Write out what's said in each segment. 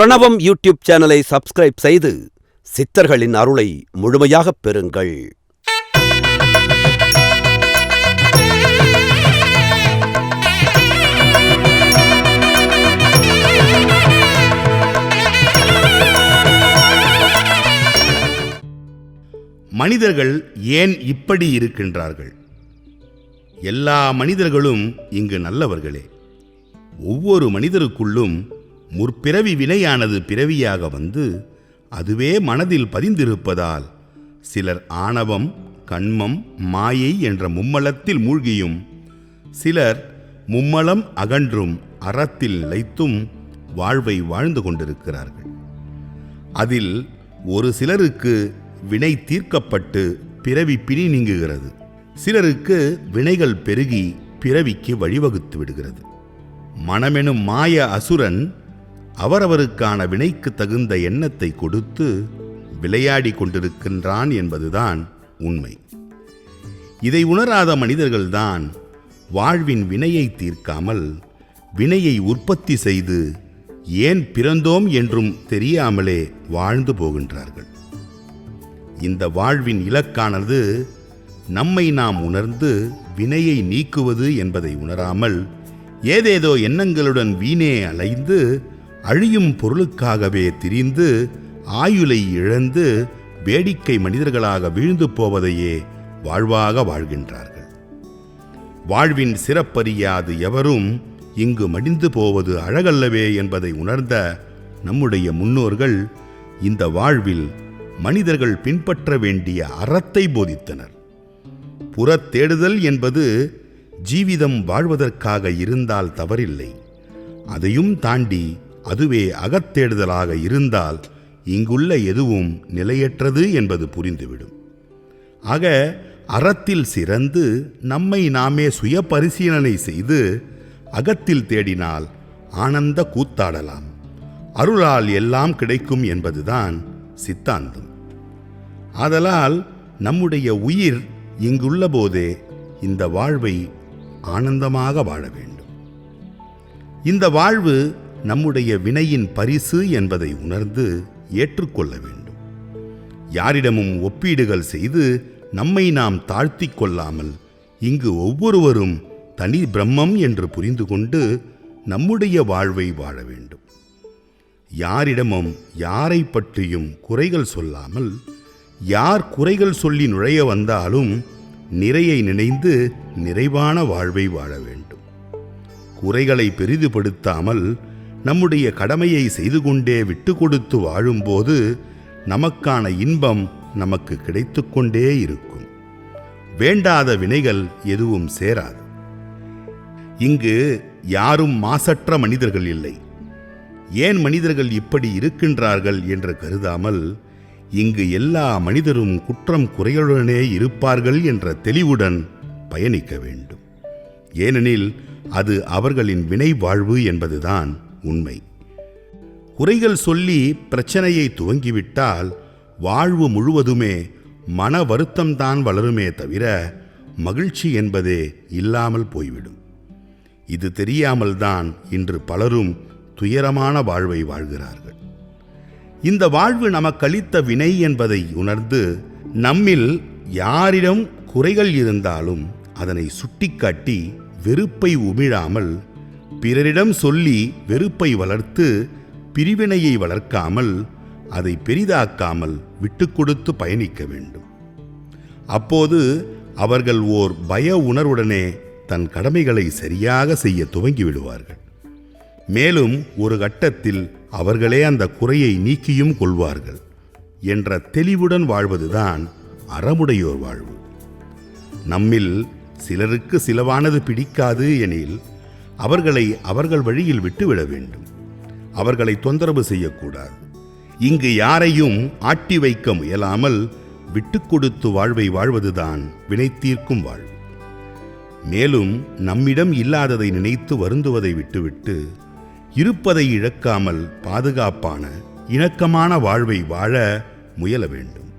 பிரணவம் யூடியூப் சேனலை சப்ஸ்கிரைப் செய்து சித்தர்களின் அருளை முழுமையாகப் பெறுங்கள். மனிதர்கள் ஏன் இப்படி இருக்கின்றார்கள்? எல்லா மனிதர்களும் இங்கு நல்லவர்களே. ஒவ்வொரு மனிதருக்குள்ளும் முற்பிறவி வினையானது பிறவியாக வந்து அதுவே மனதில் பதிந்திருப்பதால் சிலர் ஆணவம், கண்மம், மாயை என்ற மும்மலத்தில் மூழ்கியும், சிலர் மும்மலம் அகன்றும் அறத்தில் நிலைத்தும் வாழ்வை வாழ்ந்து கொண்டிருக்கிறார்கள். அதில் ஒரு சிலருக்கு வினை தீர்க்கப்பட்டு பிறவி பிணி நீங்குகிறது. சிலருக்கு வினைகள் பெருகி பிறவிக்கு வழிவகுத்து விடுகிறது. மனமெனும் மாய அசுரன் அவரவருக்கான வினைக்கு தகுந்த எண்ணத்தை கொடுத்து விளையாடி கொண்டிருக்கின்றான் என்பதுதான் உண்மை. இதை உணராத மனிதர்கள்தான் வாழ்வின் வினையை தீர்க்காமல் வினையை உற்பத்தி செய்து ஏன் பிறந்தோம் என்றும் தெரியாமலே வாழ்ந்து போகின்றார்கள். இந்த வாழ்வின் இலக்கானது நம்மை நாம் உணர்ந்து வினையை நீக்குவது என்பதை உணராமல் ஏதேதோ எண்ணங்களுடன் வீணே அலைந்து அழியும் பொருளுக்காகவே திரிந்து ஆயுளை இழந்து வேடிக்கை மனிதர்களாக வீழ்ந்து போவதையே வாழ்வாக வாழ்கின்றார்கள். வாழ்வின் சிறப்பறியாது எவரும் இங்கு மடிந்து போவது அழகல்லவே என்பதை உணர்ந்த நம்முடைய முன்னோர்கள் இந்த வாழ்வில் மனிதர்கள் பின்பற்ற வேண்டிய அறத்தை போதித்தனர். புறத்தேடுதல் என்பது ஜீவிதம் வாழ்வதற்காக இருந்தால் தவறில்லை. அதையும் தாண்டி அதுவே அகத்தேடுதலாக இருந்தால் இங்குள்ள எதுவும் நிலையற்றது என்பது புரிந்துவிடும். ஆக அறத்தில் சிறந்து நம்மை நாமே சுய பரிசீலனை செய்து அகத்தில் தேடினால் ஆனந்த கூத்தாடலாம். அருளால் எல்லாம் கிடைக்கும் என்பதுதான் சித்தாந்தம். ஆதலால் நம்முடைய உயிர் இங்குள்ள போதே இந்த வாழ்வை ஆனந்தமாக வாழ வேண்டும். இந்த வாழ்வு நம்முடைய வினையின் பரிசு என்பதை உணர்ந்து ஏற்றுக்கொள்ள வேண்டும். யாரிடமும் ஒப்பீடுகள் செய்து நம்மை நாம் தாழ்த்தி கொள்ளாமல் இங்கு ஒவ்வொருவரும் தனி பிரம்மம் என்று புரிந்து கொண்டு நம்முடைய வாழ்வை வாழ வேண்டும். யாரிடமும் யாரை பற்றியும் குறைகள் சொல்லாமல், யார் குறைகள் சொல்லி நுழைய வந்தாலும் நிறையை நினைந்து நிறைவான வாழ்வை வாழ வேண்டும். குறைகளை பெரிதுபடுத்தாமல் நம்முடைய கடமையை செய்து கொண்டே விட்டு கொடுத்து வாழும்போது நமக்கான இன்பம் நமக்கு கிடைத்து கொண்டே இருக்கும். வேண்டாத வினைகள் எதுவும் சேராது. இங்கு யாரும் மாசற்ற மனிதர்கள் இல்லை. ஏன் மனிதர்கள் இப்படி இருக்கின்றார்கள் என்று கருதாமல் இங்கு எல்லா மனிதரும் குற்றம் குறைகளுடனே இருப்பார்கள் என்ற தெளிவுடன் பயணிக்க வேண்டும். ஏனெனில் அது அவர்களின் வினை வாழ்வு என்பதுதான் உண்மை. குறைகள் சொல்லி பிரச்சனையை துவங்கிவிட்டால் வாழ்வு முழுவதுமே மன வருத்தம்தான் வளருமே தவிர மகிழ்ச்சி என்பதே இல்லாமல் போய்விடும். இது தெரியாமல்தான் இன்று பலரும் துயரமான வாழ்வை வாழ்கிறார்கள். இந்த வாழ்வு நமக்களித்த வினை என்பதை உணர்ந்து நம்மில் யாரிடம் குறைகள் இருந்தாலும் அதனை சுட்டிக்காட்டி வெறுப்பை உமிழாமல், பிறரிடம் சொல்லி வெறுப்பை வளர்த்து பிரிவினையை வளர்க்காமல், அதை பெரிதாக்காமல் விட்டு கொடுத்து பயணிக்க வேண்டும். அப்போது அவர்கள் ஓர் பய உணர்வுடனே தன் கடமைகளை சரியாக செய்ய துவங்கிவிடுவார்கள். மேலும் ஒரு கட்டத்தில் அவர்களே அந்த குறையை நீக்கியும் கொள்வார்கள் என்ற தெளிவுடன் வாழ்வதுதான் அறமுடையோர் வாழ்வு. நம்மில் சிலருக்கு சிலவானது பிடிக்காது எனில் அவர்களை அவர்கள் வழியில் விட்டுவிட வேண்டும். அவர்களை தொந்தரவு செய்யக்கூடாது. இங்கு யாரையும் ஆட்டி வைக்க முயலாமல் விட்டு கொடுத்து வாழ்வை வாழ்வதுதான் வினை தீர்க்கும் வாழ்வு. மேலும் நம்மிடம் இல்லாததை நினைத்து வருந்துவதை விட்டுவிட்டு இருப்பதை இழக்காமல் பாதுகாப்பான இணக்கமான வாழ்வை வாழ முயல வேண்டும்.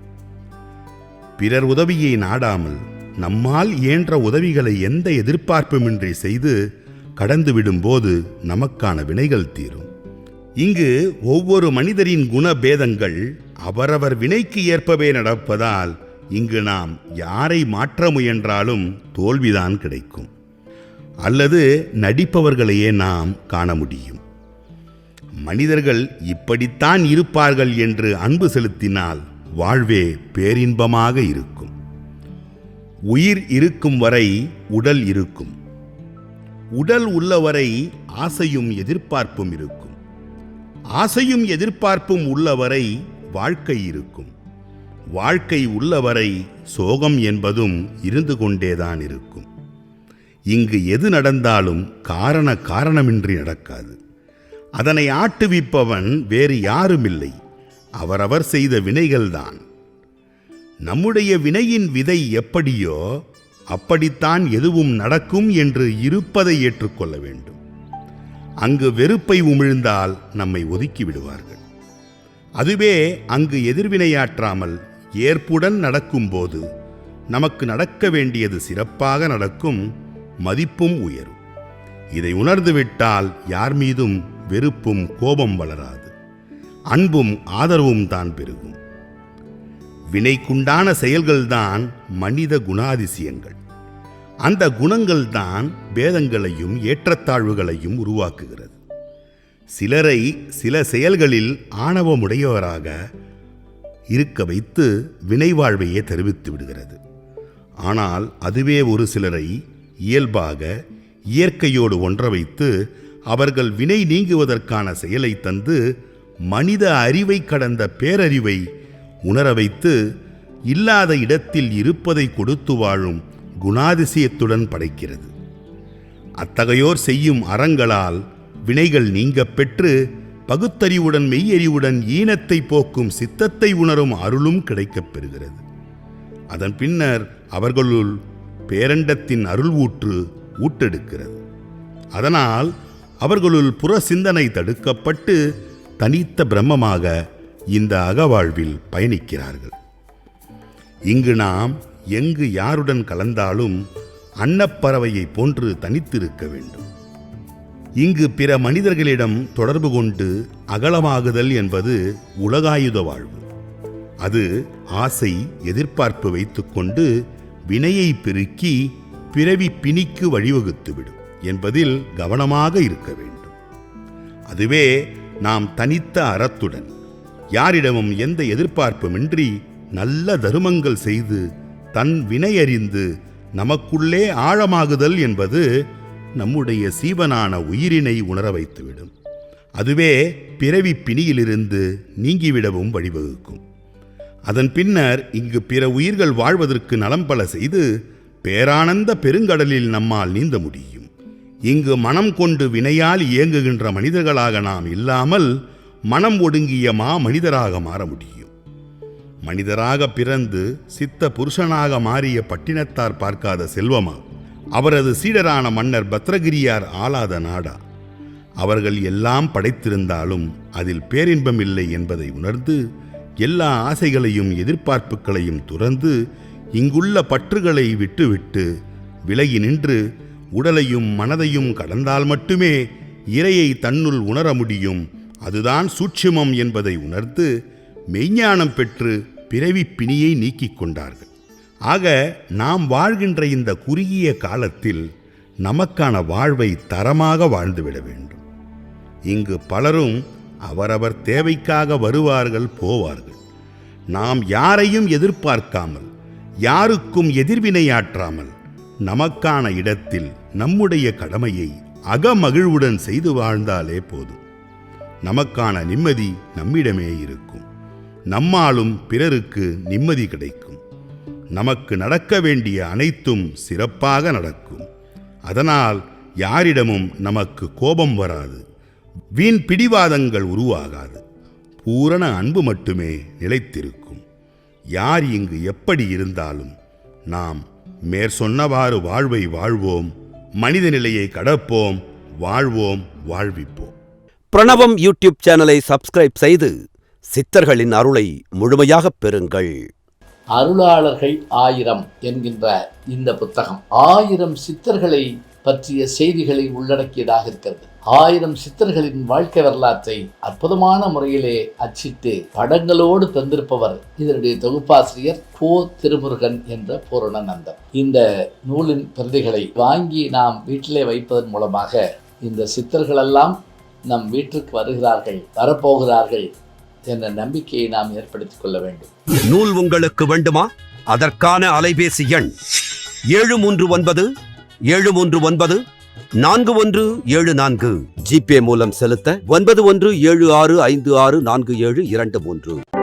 பிறர் உதவியை நாடாமல் நம்மால் இயன்ற உதவிகளை எந்த எதிர்பார்ப்புமின்றி செய்து கடந்து விடும்போது நமக்கான வினைகள் தீரும். இங்கு ஒவ்வொரு மனிதரின் குணபேதங்கள் அவரவர் வினைக்கு ஏற்பவே நடப்பதால் இங்கு நாம் யாரை மாற்ற முயன்றாலும் தோல்விதான் கிடைக்கும், அல்லது நடிப்பவர்களையே நாம் காண முடியும். மனிதர்கள் இப்படித்தான் இருப்பார்கள் என்று அன்பு செலுத்தினால் வாழ்வே பேரின்பமாக இருக்கும். உயிர் இருக்கும் வரை உடல் இருக்கும். உடல் உள்ளவரை ஆசையும் எதிர்பார்ப்பும் இருக்கும். ஆசையும் எதிர்பார்ப்பும் உள்ளவரை வாழ்க்கை இருக்கும். வாழ்க்கை உள்ளவரை சோகம் என்பதும் இருந்து கொண்டேதான் இருக்கும். இங்கு எது நடந்தாலும் காரணமின்றி நடக்காது. அதனை ஆட்டுவிப்பவன் வேறு யாருமில்லை, அவரவர் செய்த வினைகள்தான். நம்முடைய வினையின் விதை எப்படியோ அப்படித்தான் எதுவும் நடக்கும் என்று இருப்பதை ஏற்றுக்கொள்ள வேண்டும். அங்கு வெறுப்பை உமிழ்ந்தால் நம்மை ஒதுக்கி விடுவார்கள். அதுவே அங்கு எதிர்வினையாற்றாமல் ஏற்புடன் நடக்கும்போது நமக்கு நடக்க வேண்டியது சிறப்பாக நடக்கும், மதிப்பும் உயரும். இதை உணர்ந்துவிட்டால் யார் மீதும் வெறுப்பும் கோபம் வளராது, அன்பும் ஆதரவும் தான் பெருகும். வினைக்குண்டான செயல்கள்தான் மனித குணாதிசயங்கள். அந்த குணங்கள்தான் பேதங்களையும் ஏற்றத்தாழ்வுகளையும் உருவாக்குகிறது. சிலரை சில செயல்களில் ஆணவமுடையவராக இருக்க வைத்து வினை வாழ்வையே தெரிவித்து விடுகிறது. ஆனால் அதுவே ஒரு சிலரை இயல்பாக இயற்கையோடு ஒன்ற வைத்து அவர்கள் வினை நீங்குவதற்கான செயலை தந்து மனித அறிவை கடந்த பேரறிவை உணர வைத்து இல்லாத இடத்தில் இருப்பதை கொடுத்து வாழும் குணாதிசயத்துடன் படைக்கிறது. அத்தகையோர் செய்யும் அறங்களால் வினைகள் நீங்கப் பெற்று பகுத்தறிவுடன் மெய்யறிவுடன் ஈனத்தை போக்கும் சித்தத்தை உணரும் அருளும் கிடைக்கப் பெறுகிறது. அதன் பின்னர் அவர்களுள் பேரண்டத்தின் அருள் ஊற்று ஊட்டெடுக்கிறது. அதனால் அவர்களுள் புற சிந்தனை தடுக்கப்பட்டு தனித்த பிரம்மமாக இந்த அகவாழ்வில் பயணிக்கிறார்கள். இங்கு நாம் எங்கு யாருடன் கலந்தாலும் அன்னப்பறவையை போன்று தனித்திருக்க வேண்டும். இங்கு பிற மனிதர்களிடம் தொடர்பு கொண்டு அகலமாகுதல் என்பது உலகாயுத வாழ்வு. அது ஆசை எதிர்பார்ப்பு வைத்துக்கொண்டு வினையை பெருக்கி பிறவி பிணிக்கு வழிவகுத்துவிடும் என்பதில் கவனமாக இருக்க வேண்டும். அதுவே நாம் தனித்த அறத்துடன் யாரிடமும் எந்த எதிர்பார்ப்புமின்றி நல்ல தருமங்கள் செய்து தன் வினையறிந்து நமக்குள்ளே ஆழமாகுதல் என்பது நம்முடைய சீவனான உயிரினை உணர வைத்துவிடும். அதுவே பிறவி பிணியிலிருந்து நீங்கிவிடவும் வழிவகுக்கும். அதன் பின்னர் இங்கு பிற உயிர்கள் வாழ்வதற்கு நலம் பல செய்து பேரானந்த பெருங்கடலில் நம்மால் நீந்த முடியும். இங்கு மனம் கொண்டு வினையால் இயங்குகின்ற மனிதர்களாக நாம் இல்லாமல் மனம் ஒடுங்கிய மனிதராக மாற முடியும். மனிதராக பிறந்து சித்த புருஷனாக மாறிய பட்டினத்தார் பார்க்காத செல்வமா? அவரது சீடரான மன்னர் பத்ரகிரியார் ஆளாத நாடா? அவர்கள் எல்லாம் படைத்திருந்தாலும் அதில் பேரின்பம் இல்லை என்பதை உணர்ந்து எல்லா ஆசைகளையும் எதிர்பார்ப்புகளையும் துறந்து இங்குள்ள பற்றுகளை விட்டுவிட்டு விலகி நின்று உடலையும் மனதையும் கடந்தால் மட்டுமே இறையை தன்னுள் உணர முடியும். அதுதான் சூட்சுமம் என்பதை உணர்ந்து மெய்ஞானம் பெற்று பிறவி பிணியை நீக்கிக் கொண்டார்கள். ஆக நாம் வாழ்கின்ற இந்த குறுகிய காலத்தில் நமக்கான வாழ்வை தரமாக வாழ்ந்துவிட வேண்டும். இங்கு பலரும் அவரவர் தேவைக்காக வருவார்கள், போவார்கள். நாம் யாரையும் எதிர்பார்க்காமல் யாருக்கும் எதிர்வினையாற்றாமல் நமக்கான இடத்தில் நம்முடைய கடமையை அகமகிழ்வுடன் செய்து வாழ்ந்தாலே போதும். நமக்கான நிம்மதி நம்மிடமே இருக்கும். நம்மாலும் பிறருக்கு நிம்மதி கிடைக்கும். நமக்கு நடக்க வேண்டிய அனைத்தும் சிறப்பாக நடக்கும். அதனால் யாரிடமும் நமக்கு கோபம் வராது, வீண் பிடிவாதங்கள் உருவாகாது. பூரண அன்பு மட்டுமே நிலைத்திருக்கும். யார் இங்கு எப்படி இருந்தாலும் நாம் மேற்சொன்னவாறு வாழ்வை வாழ்வோம், மனித நிலையை கடப்போம், வாழ்வோம், வாழ்விப்போம். பிரணவம் யூடியூப் சேனலை சப்ஸ்கிரைப் செய்து சித்தர்களின் அருளை முழுமையாகப் பெறுங்கள். அருளாளர்கள் 1000 என்கின்ற இந்த புத்தகம் 1000 சித்தர்களை பற்றிய செய்திகளை உள்ளடக்கியதாக இருக்கிறது. 1000 சித்தர்களின் வாழ்க்கை வரலாற்றை அற்புதமான முறையிலே அச்சிட்டு படங்களோடு தந்திருப்பவர் இதனுடைய தொகுப்பாசிரியர் கோ திருமுருகன் என்ற பூரணநந்தன். இந்த நூலின் பிரதிகளை வாங்கி நாம் வீட்டிலே வைப்பதன் மூலமாக இந்த சித்தர்களெல்லாம் நம் வீட்டிற்கு வருகிறார்கள், வரப்போகிறார்கள் என்ற நம்பிக்கையை நாம் ஏற்படுத்திக் கொள்ள வேண்டும். நூல் உங்களுக்கு வேண்டுமா? அதற்கான அலைபேசி எண் 739 ஜிபே மூலம் செலுத்த 9176564723.